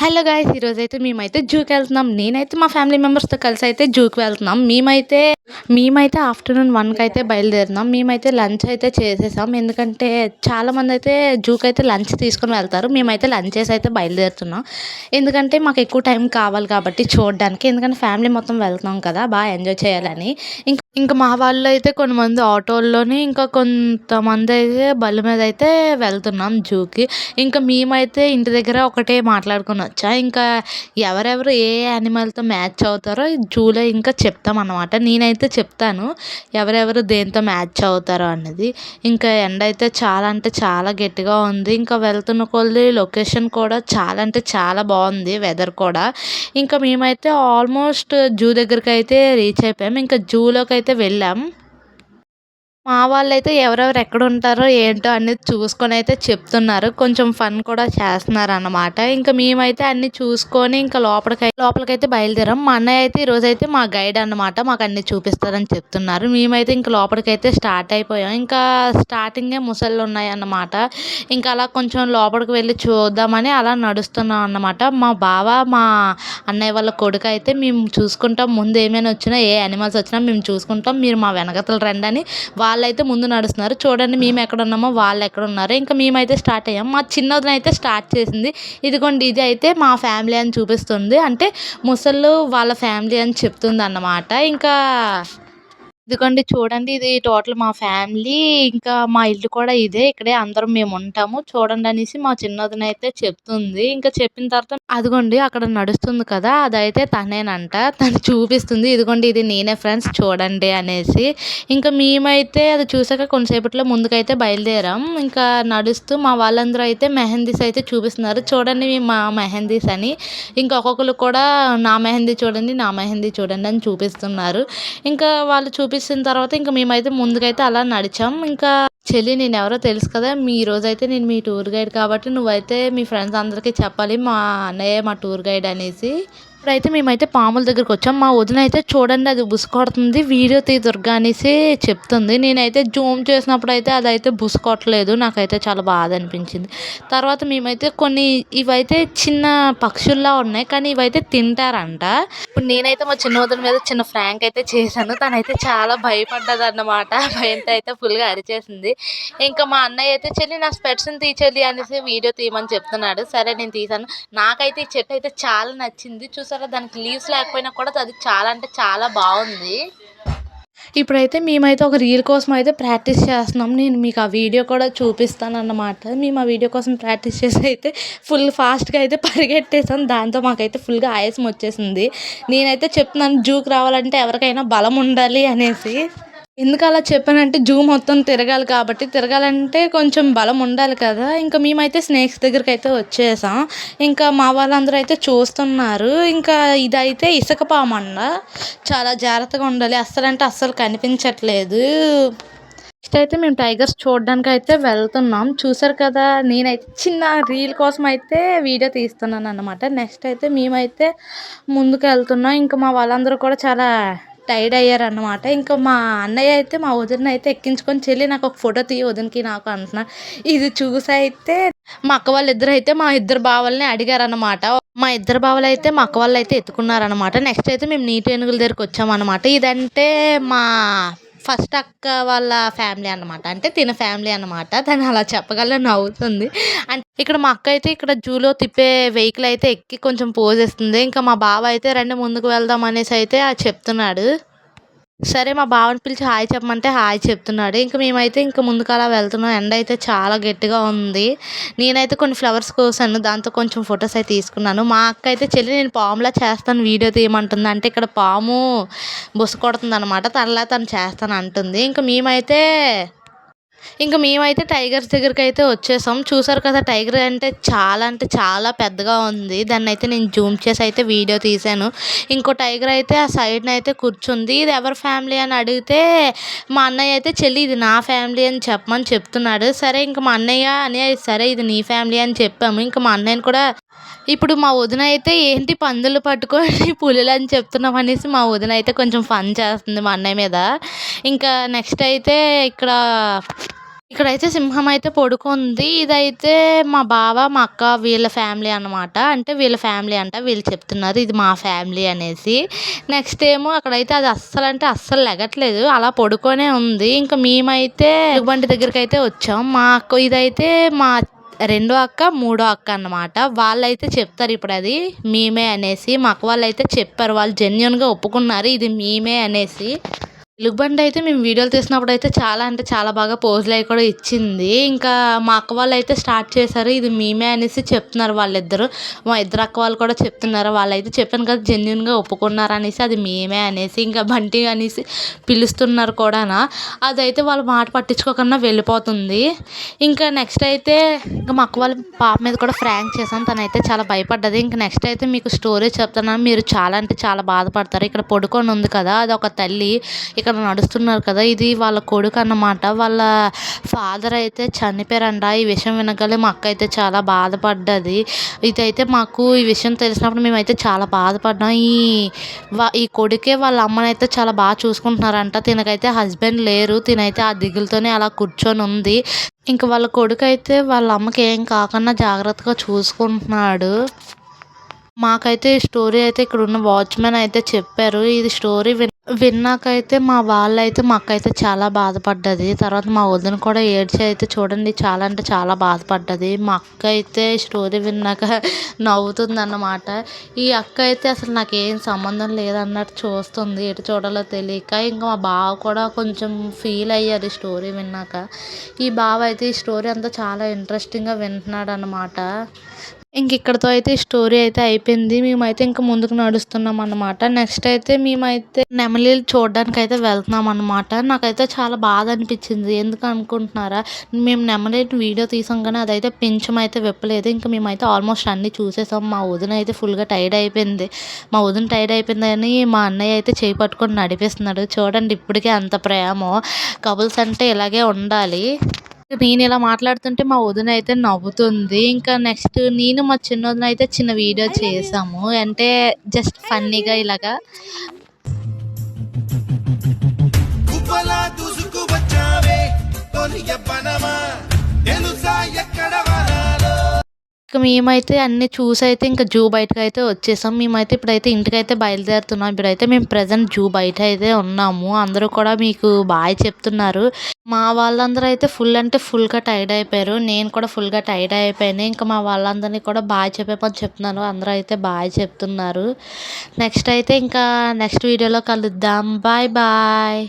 Hello guys! ఈరోజైతే మేమైతే జూకెళ్తున్నాం. నేనైతే మా ఫ్యామిలీ మెంబర్స్‌తో కలిసైతే జూకి వెళ్తున్నాం. మేమైతే ఆఫ్టర్‌నూన్ 1కైతే బయలుదేరినాం. మేమైతే లంచ్ అయితే చేసేసాం. ఎందుకంటే చాలామందైతే జూకైతే లంచ్ తీసుకొని వెళ్తారు. మేమైతే లంచ్ చేసి అయితే బయలుదేరుతున్నాం. ఎందుకంటే మాకు ఎక్కువ టైం కావాలి కాబట్టి చూడడానికి. ఎందుకంటే ఫ్యామిలీ మొత్తం వెళ్తున్నాం కదా! బాగా ఎంజాయ్ చేయాలని. ఇంకా మా వాళ్ళైతే కొంతమంది ఆటోల్లోని, ఇంకా కొంతమందైతే బండ్ల మీద అయితే వెళ్తున్నాం జూకి. ఇంకా మేమైతే ఇంటి దగ్గర ఒకటే మాట్లాడుకొని వచ్చా. ఇంకా ఎవరెవరు ఏ యానిమల్‌తో మ్యాచ్ అవుతారో జూలో ఇంకా చెప్తామన్నమాట. నేనైతే చెప్తాను ఎవరెవరు దేంతో మ్యాచ్ అవుతారో అన్నది. ఇంకా ఎండ అయితే చాలా అంటే చాలా గట్టిగా ఉంది. ఇంకా వెళ్తున్న కొద్దీ లొకేషన్ కూడా చాలా అంటే చాలా బాగుంది వెదర్ కూడా. ఇంకా మేమైతే ఆల్మోస్ట్ జూ దగ్గరకైతే రీచ్ అయిపోయాం. ఇంకా జూలోకైతే వెళ్ళాం. మా వాళ్ళైతే ఎవరెవరు ఎక్కడుంటారో ఏంటో అనేది చూసుకొనైతే చెప్తున్నారు. కొంచెం ఫన్ కూడా చేస్తున్నారన్నమాట. ఇంకా మేమైతే అన్నీ చూసుకొని ఇంకా లోపలికైతే బయలుదేరాం. మా అన్నయ్య అయితే ఈరోజైతే మా గైడ్ అన్నమాట. మాకన్నీ చూపిస్తారని చెప్తున్నారు. మేమైతే ఇంక లోపలికైతే స్టార్ట్ అయిపోయాం. ఇంకా స్టార్టింగే ముసళ్ళున్నాయన్నమాట. ఇంకా అలా కొంచెం లోపలికి వెళ్ళి చూద్దామని అలా నడుస్తున్నాం అన్నమాట. మా అన్నయ్య వాళ్ళ కొడుకైతే మేము చూసుకుంటాం, ముందు ఏమైనా వచ్చినా ఏ యానిమల్స్ వచ్చినా మేము చూసుకుంటాం, మీరు మా వెనకతల రండి అని వాళ్ళైతే ముందు నడుస్తున్నారు. చూడండి మేము ఎక్కడున్నామో వాళ్ళు ఎక్కడున్నారో. ఇంకా మేమైతే స్టార్ట్ అయ్యాం. మా చిన్నోదిన అయితే స్టార్ట్ చేసింది. ఇదిగోండి ఇది అయితే మా ఫ్యామిలీ అని చూపిస్తుంది. అంటే ముసళ్ళు వాళ్ళ ఫ్యామిలీ అని చెప్తుందన్నమాట. ఇంకా ఇదిగోండి చూడండి ఇది టోటల్ మా ఫ్యామిలీ. ఇంకా మా ఇల్లు కూడా ఇదే. ఇక్కడే అందరం మేముంటాము. చూడండి అనేసి మా చిన్నోదిన అయితే చెప్తుంది. ఇంకా చెప్పిన తర్వాత అదిగోండి అక్కడ నడుస్తుంది కదా! అదైతే తనేనంట. తను చూపిస్తుంది. ఇదిగోండి ఇది నేనే ఫ్రెండ్స్ చూడండి అనేసి. ఇంకా మేమైతే అది చూసాక కొంతసేపట్లో ముందుకైతే బయలుదేరాం. ఇంకా నడుస్తూ మా వాళ్ళందరూ అయితే మెహందీస్ అయితే చూపిస్తున్నారు. చూడండి మా మెహందీస్ అని. ఇంకా ఒక్కొక్కళ్ళు కూడా నా మెహందీ చూడండి, నా మెహందీ చూడండి అని చూపిస్తున్నారు. ఇంకా వాళ్ళు చూపిస్తున్న తర్వాత ఇంకా మేమైతే ముందుకైతే అలా నడిచాం. ఇంకా చెల్లి నేనెవరో తెలుసు కదా! ఈరోజైతే నేను మీ టూర్ గైడ్ కాబట్టి నువ్వైతే మీ ఫ్రెండ్స్ అందరికీ చెప్పాలి మా అన్నయ్య మా టూర్ గైడ్ అనేసి. ఇప్పుడైతే మేమైతే పాముల దగ్గరకొచ్చాం. మా వదిన అయితే చూడండి అది బుస కొడుతుంది, వీడియో తీ దుర్గా అనేసి చెప్తుంది. నేనైతే జూమ్ చేసినప్పుడైతే అదైతే బుస కొట్టలేదు. నాకైతే చాలా బాధ అనిపించింది. తర్వాత మేమైతే ఇవైతే చిన్న పక్షుల్లా ఉన్నాయి, కానీ ఇవైతే తింటారంట. ఇప్పుడు నేనైతే మా చిన్న వదిన మీద చిన్న ఫ్రాంక్ అయితే చేశాను. తనైతే చాలా భయపడ్డదన్నమాట. భయంతో అయితే ఫుల్‌గా అరిచేసింది. ఇంకా మా అన్నయ్య అయితే చెల్లి నా స్పెట్స్‌ని తీ చెల్లి అనేసి వీడియో తీయమని చెప్తున్నాడు. సరే నేను తీశాను. నాకైతే ఈ చెట్టు అయితే చాలా నచ్చింది. చూసారా దానికి లీవ్స్ లేకపోయినా కూడా అది చాలా అంటే చాలా బాగుంది. ఇప్పుడైతే మేమైతే ఒక రీల్ కోసం అయితే ప్రాక్టీస్ చేస్తున్నాం. నేను మీకు ఆ వీడియో కూడా చూపిస్తానన్నమాట. మేము ఆ వీడియో కోసం ప్రాక్టీస్ చేసి అయితే ఫుల్ ఫాస్ట్‌గా అయితే పరిగెట్టేసాం. దాంతో మాకైతే ఫుల్‌గా ఆయాసం వచ్చేసింది. నేనైతే చెప్తున్నాను జూకి రావాలంటే ఎవరికైనా బలం ఉండాలి అనేసి. ఎందుకు అలా చెప్పానంటే జూ మొత్తం తిరగాలి కాబట్టి, తిరగాలంటే కొంచెం బలం ఉండాలి కదా! ఇంకా మేమైతే స్నేక్స్ దగ్గరికైతే వచ్చేసాం. ఇంకా మా వాళ్ళందరూ అయితే చూస్తున్నారు. ఇంకా ఇదైతే ఇసక పామంట. చాలా జాగ్రత్తగా ఉండాలి. అస్సలంటే అస్సలు కనిపించట్లేదు. నెక్స్ట్ అయితే మేము టైగర్స్ చూడడానికైతే వెళ్తున్నాం. చూసారు కదా! నేనైతే చిన్న రీల్ కోసం అయితే వీడియో తీస్తున్నానన్నమాట. నెక్స్ట్ అయితే మేమైతే ముందుకెళ్తున్నాం. ఇంకా మా వాళ్ళందరూ కూడా చాలా టైర్డ్ అయ్యారన్నమాట. ఇంకా మా అన్నయ్య అయితే మా వదిననైతే ఎక్కించుకొని చెల్లి నాకు ఒక ఫోటో తీయి వదినకి నాకు అంటున్నాడు. ఇది చూసైతే మా అక్క వాళ్ళిద్దరైతే మా ఇద్దరు బావల్ని అడిగారన్నమాట. మా ఇద్దరు బావలైతే మా అక్క వాళ్ళైతే ఎత్తుకున్నారన్నమాట. నెక్స్ట్ అయితే మేము నీటి ఏనుగుల దగ్గరికి వచ్చామన్నమాట. ఇదంటే మా ఫస్ట్ అక్క వాళ్ళ ఫ్యామిలీ అన్నమాట. అంటే తిన ఫ్యామిలీ అన్నమాట. తను అలా చెప్పగల నవ్వుతుంది. అంటే ఇక్కడ మా అక్క అయితే ఇక్కడ జూలో తిప్పే వెహికల్ అయితే ఎక్కి కొంచెం పోజ్ ఇస్తుంది. ఇంకా మా బావ అయితే రండి ముందుకు వెళ్దాం అనేసి అయితే చెప్తున్నాడు. సరే మా బావని పిలిచి హాయ్ చెప్పమంటే హాయ్ చెప్తున్నాడు. ఇంక మేమైతే ఇంక ముందుకు అలా వెళ్తున్నాం. ఎండ అయితే చాలా గట్టిగా ఉంది. నేనైతే కొన్ని ఫ్లవర్స్ కోసాను. దాంతో కొంచెం ఫొటోస్ అయితే తీసుకున్నాను. మా అక్క అయితే చెల్లి నేను పాములా చేస్తాను వీడియో తీయమంటుంది. అంటే ఇక్కడ పాము బుస కొడుతుందన్నమాట. తనలా తను చేస్తాను అంటుంది. ఇంక మేమైతే టైగర్స్ దగ్గరికైతే వచ్చేసాం. చూసారు కదా టైగర్ అంటే చాలా పెద్దగా ఉంది. దాన్నైతే నేను జూమ్ చేసి అయితే వీడియో తీశాను. ఇంకో టైగర్ అయితే ఆ సైడ్‌న అయితే కూర్చుంది. ఇది ఎవరి ఫ్యామిలీ అని అడిగితే మా అన్నయ్య అయితే చెల్లి ఇది నా ఫ్యామిలీ అని చెప్పమని చెప్తున్నాడు. సరే ఇంక మా అన్నయ్య సరే ఇది నీ ఫ్యామిలీ అని చెప్పాము. ఇంక మా అన్నయ్యని కూడా ఇప్పుడు మా వదిన అయితే ఏంటి పందులు పట్టుకొని పులులని చెప్తున్నాం అనేసి మా వదిన అయితే కొంచెం ఫన్ చేస్తుంది మా అన్నయ్య మీద. ఇంకా నెక్స్ట్ అయితే ఇక్కడ ఇక్కడైతే సింహం అయితే పడుకుంది. ఇదైతే మా బావ, మా అక్క వీళ్ళ ఫ్యామిలీ అనమాట. అంటే వీళ్ళ ఫ్యామిలీ అంట. వీళ్ళు చెప్తున్నారు ఇది మా ఫ్యామిలీ అనేసి. నెక్స్ట్ ఏమో అక్కడైతే అది అస్సలంటే అస్సలు లెగట్లేదు. అలా పడుకొనే ఉంది. ఇంక మేమైతే ఎలుగుబంటి దగ్గరికైతే వచ్చాం. మాకు ఇదైతే మా రెండో అక్క, మూడో అక్క అన్నమాట. వాళ్ళైతే చెప్తారు ఇప్పుడది మేమే అనేసి. మా అక్క వాళ్ళైతే చెప్పారు. వాళ్ళు జెన్యూన్‌గా ఒప్పుకున్నారు ఇది మేమే అనేసి. ఎలుగుబంటి అయితే మేము వీడియోలు తీసినప్పుడైతే చాలా అంటే చాలా బాగా పోజులయి కూడా ఇచ్చింది. ఇంకా మా అక్క వాళ్ళైతే స్టార్ట్ చేశారు. ఇది మేమే అనేసి చెప్తున్నారు వాళ్ళిద్దరు. మా ఇద్దరు అక్క వాళ్ళు కూడా చెప్తున్నారు. వాళ్ళైతే చెప్పాను కదా జెన్యూన్‌గా ఒప్పుకున్నారు అనేసి అది మేమే అనేసి. ఇంకా బంటి అనేసి పిలుస్తున్నారు కూడానా. అదైతే వాళ్ళ మాట పట్టించుకోకుండా వెళ్ళిపోతుంది. ఇంకా నెక్స్ట్ అయితే ఇంకా మా అక్క వాళ్ళ పాప మీద కూడా ఫ్రాంక్ చేశాం. తనైతే చాలా భయపడ్డది. ఇంక నెక్స్ట్ అయితే మీకు స్టోరీ చెప్తున్నాను. మీరు చాలా అంటే చాలా బాధపడతారు. ఇక్కడ పడుకొని ఉంది కదా! అదొక తల్లి. ఇక్కడ నడుస్తున్నారు కదా! ఇది వాళ్ళ కొడుకు అన్నమాట. వాళ్ళ ఫాదర్ అయితే చనిపోయారంట. ఈ విషయం వినగానే మా అక్క అయితే చాలా బాధపడ్డది. ఇదైతే మాకు ఈ విషయం తెలిసినప్పుడు మేమైతే చాలా బాధపడ్డాం. ఈ కొడుకే వాళ్ళ అమ్మనైతే చాలా బాగా చూసుకుంటున్నారంట. తినకైతే హస్బెండ్ లేరు. తినైతే ఆ దిగులుతోనే అలా కూర్చొని ఉంది. ఇంక వాళ్ళ కొడుకైతే వాళ్ళ అమ్మకి ఏం కాకుండా జాగ్రత్తగా చూసుకుంటున్నాడు. మాకైతే ఈ స్టోరీ అయితే ఇక్కడున్న వాచ్‌మెన్ అయితే చెప్పారు. ఇది స్టోరీ విన్నాకైతే మా వాళ్ళైతే మా అక్కయితే చాలా బాధపడ్డది. తర్వాత మా వదిన కూడా ఏడ్చి అయితే చూడండి చాలా అంటే చాలా బాధపడ్డది. మా అక్క అయితే స్టోరీ విన్నాక నవ్వుతుందన్నమాట. ఈ అక్క అయితే అసలు నాకేం సంబంధం లేదన్నట్టు చూస్తుంది. ఎటు చూడాలో తెలియక. ఇంకా మా బావ కూడా కొంచెం ఫీల్ అయ్యారు ఈ స్టోరీ విన్నాక. ఈ బావ అయితే ఈ స్టోరీ అంతా చాలా ఇంట్రెస్టింగ్‌గా వింటున్నాడన్నమాట. ఇక్కడితో అయితే ఈ స్టోరీ అయితే అయిపోయింది. మేమైతే ఇంక ముందుకు నడుస్తున్నాం అన్నమాట. నెక్స్ట్ అయితే మేమైతే నెమలీలు చూడడానికైతే వెళ్తున్నాం అన్నమాట. నాకైతే చాలా బాధ అనిపించింది. ఎందుకు అనుకుంటున్నారా? మేము నెమలిని వీడియో తీసాం కానీ అదైతే పించం అయితే విప్పలేదు. ఇంక మేమైతే ఆల్మోస్ట్ అన్నీ చూసేసాం. మా వదిన అయితే ఫుల్‌గా టైర్డ్ అయిపోయింది. మా వదిన టైర్డ్ అయిపోయిందని మా అన్నయ్య అయితే చేయి పట్టుకొని నడిపిస్తున్నాడు. చూడండి ఇప్పటికే అంత ప్రేమో. కపుల్స్ అంటే ఇలాగే ఉండాలి. నేను ఇలా మాట్లాడుతుంటే మా వదిన అయితే నవ్వుతుంది. ఇంకా నెక్స్ట్ నేను మా చిన్నొదిన అయితే చిన్న వీడియో చేసాము. అంటే జస్ట్ ఫన్నీగా ఇలాగా. గువ్వలా దూసుకు వచ్చావే తొలి యవ్వనమా తెలుసా ఎక్కడ వనాలో. ఇక మేమైతే అన్నీ చూసైతే ఇంకా జూ బయటకైతే వచ్చేసాం. మేమైతే ఇప్పుడైతే ఇంటికైతే బయలుదేరుతున్నాం. ఇప్పుడైతే మేము ప్రెజెంట్ జూ బయట అయితే ఉన్నాము. అందరూ కూడా మీకు బాయ్ చెప్తున్నారు. మా వాళ్ళందరూ అయితే ఫుల్ అంటే ఫుల్‌గా టైర్డ్ అయిపోయారు. నేను కూడా ఫుల్‌గా టైర్డ్ అయిపోయాను. ఇంకా మా వాళ్ళందరినీ కూడా బాయ్ చెప్పమని చెప్తున్నాను. అందరూ అయితే బాయ్ చెప్తున్నారు. నెక్స్ట్ అయితే ఇంకా నెక్స్ట్ వీడియోలో కలుద్దాం. Bye bye.